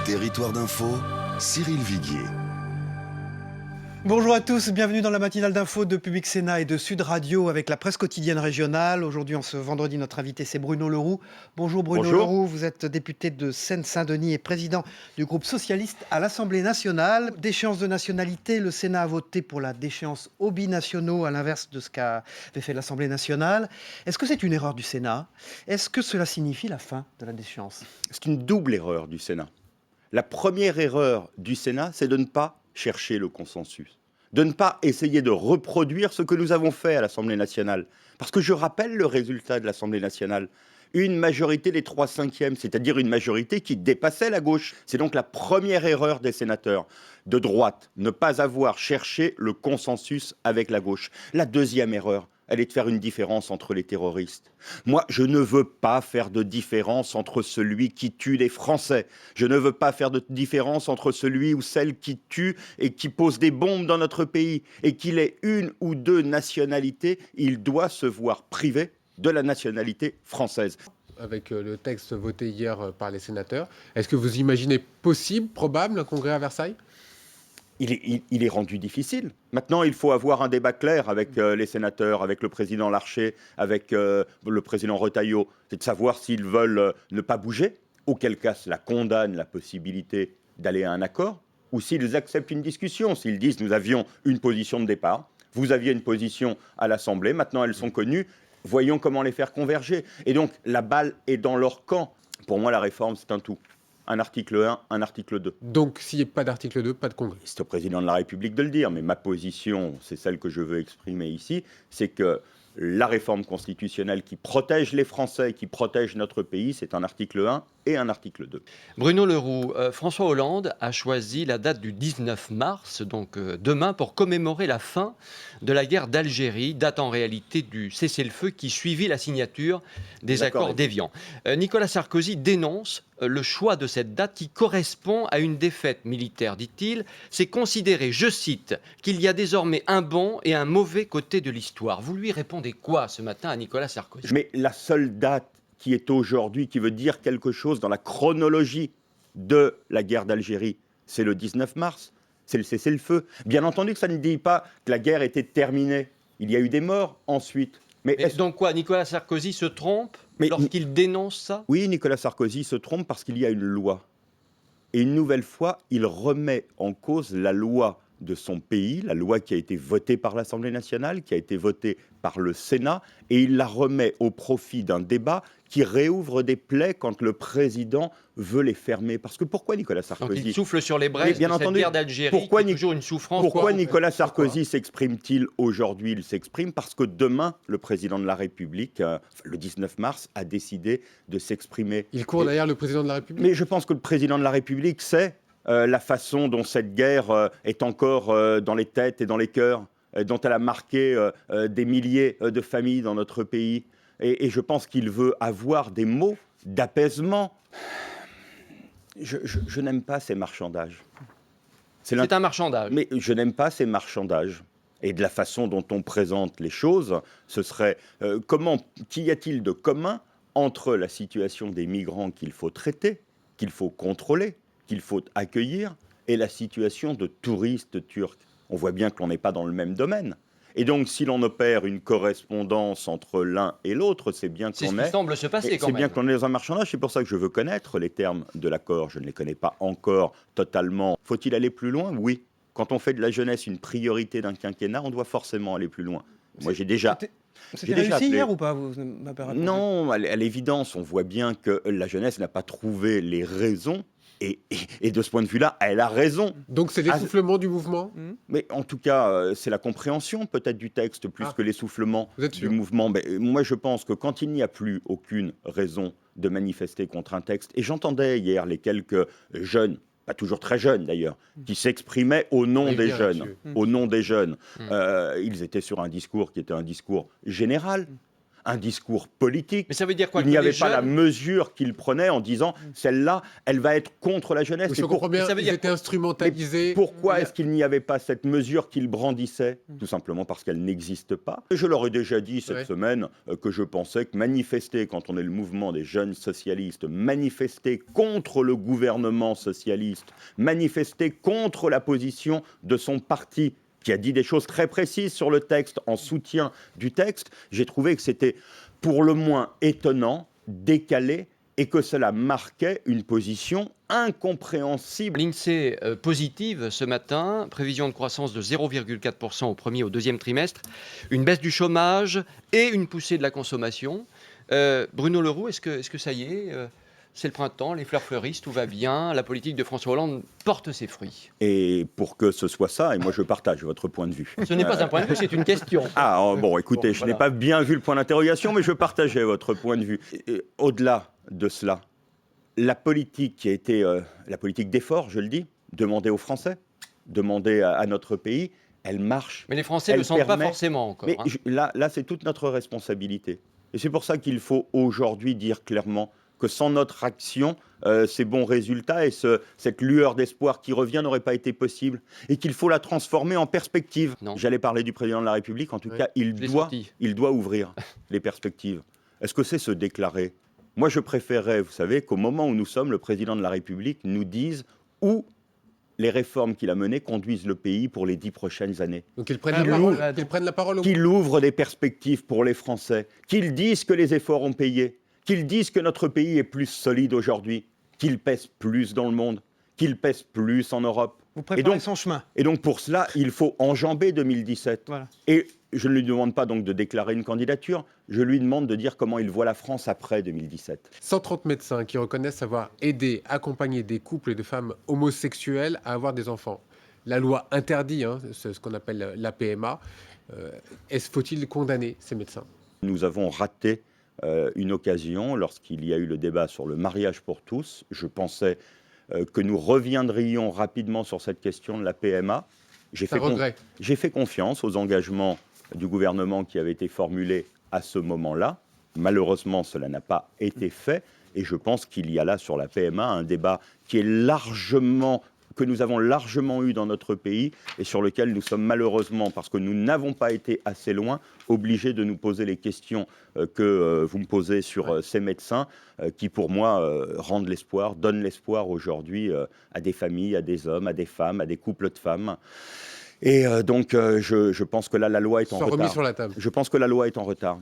Territoire d'info, Cyril Viguier. Bonjour à tous, bienvenue dans la matinale d'info de Public Sénat et de Sud Radio avec la presse quotidienne régionale. Aujourd'hui, en ce vendredi, notre invité c'est Bruno Le Roux. Bonjour Bruno Le Roux, vous êtes député de Seine-Saint-Denis et président du groupe socialiste à l'Assemblée nationale. Déchéance de nationalité, le Sénat a voté pour la déchéance aux binationaux à l'inverse de ce qu'avait fait l'Assemblée nationale. Est-ce que c'est une erreur du Sénat ? Est-ce que cela signifie la fin de la déchéance ? C'est une double erreur du Sénat. La première erreur du Sénat, c'est de ne pas chercher le consensus, de ne pas essayer de reproduire ce que nous avons fait à l'Assemblée nationale. Parce que je rappelle le résultat de l'Assemblée nationale. Une majorité des 3/5, c'est-à-dire une majorité qui dépassait la gauche. C'est donc la première erreur des sénateurs de droite, ne pas avoir cherché le consensus avec la gauche. La deuxième erreur, elle est de faire une différence entre les terroristes. Moi, je ne veux pas faire de différence entre celui qui tue les Français. Je ne veux pas faire de différence entre celui ou celle qui tue et qui pose des bombes dans notre pays. Et qu'il ait une ou deux nationalités, il doit se voir privé de la nationalité française. Avec le texte voté hier par les sénateurs, est-ce que vous imaginez possible, probable, un congrès à Versailles ? Il est rendu difficile. Maintenant, il faut avoir un débat clair avec les sénateurs, avec le président Larcher, avec le président Retailleau. C'est de savoir s'ils veulent ne pas bouger, auquel cas cela condamne la possibilité d'aller à un accord, ou s'ils acceptent une discussion, s'ils disent « nous avions une position de départ, vous aviez une position à l'Assemblée, maintenant elles sont connues, voyons comment les faire converger ». Et donc, la balle est dans leur camp. Pour moi, la réforme, c'est un tout. Un article 1, un article 2. Donc, s'il n'y a pas d'article 2, pas de congrès. C'est au président de la République de le dire, mais ma position, c'est celle que je veux exprimer ici, c'est que la réforme constitutionnelle qui protège les Français, qui protège notre pays, c'est un article 1 et un article 2. Bruno Le Roux, François Hollande a choisi la date du 19 mars, donc demain, pour commémorer la fin de la guerre d'Algérie, date en réalité du cessez-le-feu qui suivit la signature des accords d'Évian. Nicolas Sarkozy dénonce le choix de cette date qui correspond à une défaite militaire, dit-il. C'est considérer, je cite, qu'il y a désormais un bon et un mauvais côté de l'histoire. Vous lui répondez quoi ce matin à Nicolas Sarkozy ? Mais la seule date qui est aujourd'hui, qui veut dire quelque chose dans la chronologie de la guerre d'Algérie, c'est le 19 mars, c'est le cessez-le-feu. Bien entendu que ça ne dit pas que la guerre était terminée. Il y a eu des morts ensuite. Mais donc quoi, Nicolas Sarkozy se trompe lorsqu'il dénonce ça ? Oui, Nicolas Sarkozy se trompe parce qu'il y a une loi. Et une nouvelle fois, il remet en cause la loi de son pays, la loi qui a été votée par l'Assemblée nationale, qui a été votée par le Sénat, et il la remet au profit d'un débat qui réouvre des plaies quand le président veut les fermer. Parce que pourquoi Nicolas Sarkozy... Donc il souffle sur les braises de cette guerre d'Algérie, qui est toujours une souffrance. Pourquoi Nicolas Sarkozy s'exprime-t-il aujourd'hui ? Il s'exprime parce que demain, le président de la République, le 19 mars, a décidé de s'exprimer. Il court derrière le président de la République ? Mais je pense que le président de la République sait la façon dont cette guerre est encore dans les têtes et dans les cœurs, dont elle a marqué des milliers de familles dans notre pays. Et je pense qu'il veut avoir des mots d'apaisement. Je n'aime pas ces marchandages. C'est un marchandage. Mais je n'aime pas ces marchandages. Et de la façon dont on présente les choses, ce serait qu'y a-t-il de commun entre la situation des migrants qu'il faut traiter, qu'il faut contrôler, qu'il faut accueillir, et la situation de touristes turcs. On voit bien que l'on n'est pas dans le même domaine. Et donc, si l'on opère une correspondance entre l'un et l'autre, c'est bien qu'on est... C'est ce qui semble se passer quand même. C'est bien qu'on est dans un marchandage, c'est pour ça que je veux connaître les termes de l'accord. Je ne les connais pas encore totalement. Faut-il aller plus loin ? Oui. Quand on fait de la jeunesse une priorité d'un quinquennat, on doit forcément aller plus loin. Moi, j'ai déjà... C'était réussi hier ou pas Non, à l'évidence, on voit bien que la jeunesse n'a pas trouvé les raisons. Et de ce point de vue-là, elle a raison. Donc c'est l'essoufflement du mouvement ? Mais en tout cas, c'est la compréhension peut-être du texte plus que l'essoufflement du mouvement. Mais moi, je pense que quand il n'y a plus aucune raison de manifester contre un texte, et j'entendais hier les quelques jeunes, pas toujours très jeunes d'ailleurs, qui s'exprimaient au nom des jeunes. Au nom des jeunes. Ils étaient sur un discours qui était un discours général. un discours politique. Mais ça veut dire quoi? Il n'y que avait les pas la jeunes- mesure qu'il prenait en disant celle-là, elle va être contre la jeunesse. Je Et comprends bien, ça veut ils dire étaient quoi? instrumentalisés. pourquoi est-ce qu'il n'y avait pas cette mesure qu'il brandissait? Tout simplement parce qu'elle n'existe pas. Je leur ai déjà dit cette semaine que je pensais que manifester, quand on est le mouvement des jeunes socialistes, manifester contre le gouvernement socialiste, manifester contre la position de son parti, qui a dit des choses très précises sur le texte, en soutien du texte, j'ai trouvé que c'était pour le moins étonnant, décalé, et que cela marquait une position incompréhensible. L'INSEE positive ce matin, prévision de croissance de 0,4% au premier et au deuxième trimestre, une baisse du chômage et une poussée de la consommation. Bruno Le Roux, est-ce que ça y est c'est le printemps, les fleurs fleurissent, tout va bien, la politique de François Hollande porte ses fruits. Et pour que ce soit ça, et moi je partage votre point de vue. Ce n'est pas un point de vue, c'est une question. Ah bon, écoutez, Bon, je voilà. n'ai pas bien vu le point d'interrogation, mais je partageais votre point de vue. Et au-delà de cela, la politique qui a été la politique d'effort, je le dis, demandée aux Français, demandée à notre pays, elle marche. Mais les Français ne Elle le sentent pas permet- forcément encore. Mais hein. là, c'est toute notre responsabilité. Et c'est pour ça qu'il faut aujourd'hui dire clairement que sans notre action, ces bons résultats et cette lueur d'espoir qui revient n'auraient pas été possibles. Et qu'il faut la transformer en perspective. Non. J'allais parler du président de la République. En tout Oui. cas, Je l'ai senti. il doit ouvrir les perspectives. Est-ce que c'est se déclarer? Moi, je préférerais, vous savez, qu'au moment où nous sommes, le président de la République nous dise où les réformes qu'il a menées conduisent le pays pour les 10 prochaines années. Donc qu'ils prennent, Ah, la parole, oui. qu'ils prennent la parole au Qu'il ouvre des perspectives pour les Français, qu'ils disent que les efforts ont payé, qu'ils disent que notre pays est plus solide aujourd'hui, qu'il pèse plus dans le monde, qu'il pèse plus en Europe. Vous préparez donc- son chemin. Et donc pour cela, il faut enjamber 2017. Voilà. Et je ne lui demande pas donc de déclarer une candidature, je lui demande de dire comment il voit la France après 2017. 130 médecins qui reconnaissent avoir aidé, accompagné des couples et de femmes homosexuels à avoir des enfants. La loi interdit ce qu'on appelle la PMA. Faut-il condamner ces médecins? Nous avons raté une occasion lorsqu'il y a eu le débat sur le mariage pour tous. Je pensais que nous reviendrions rapidement sur cette question de la PMA. J'ai C'est un regret. J'ai fait confiance aux engagements du gouvernement qui avaient été formulés à ce moment-là. Malheureusement, cela n'a pas été fait. Et je pense qu'il y a là sur la PMA un débat qui est que nous avons largement eu dans notre pays et sur lequel nous sommes malheureusement, parce que nous n'avons pas été assez loin, obligés de nous poser les questions que vous me posez sur ces médecins qui, pour moi, rendent l'espoir, donnent l'espoir aujourd'hui à des familles, à des hommes, à des femmes, à des couples de femmes. Et donc, je pense que là, la loi est en Soit remis retard. sur la table. Je pense que la loi est en retard.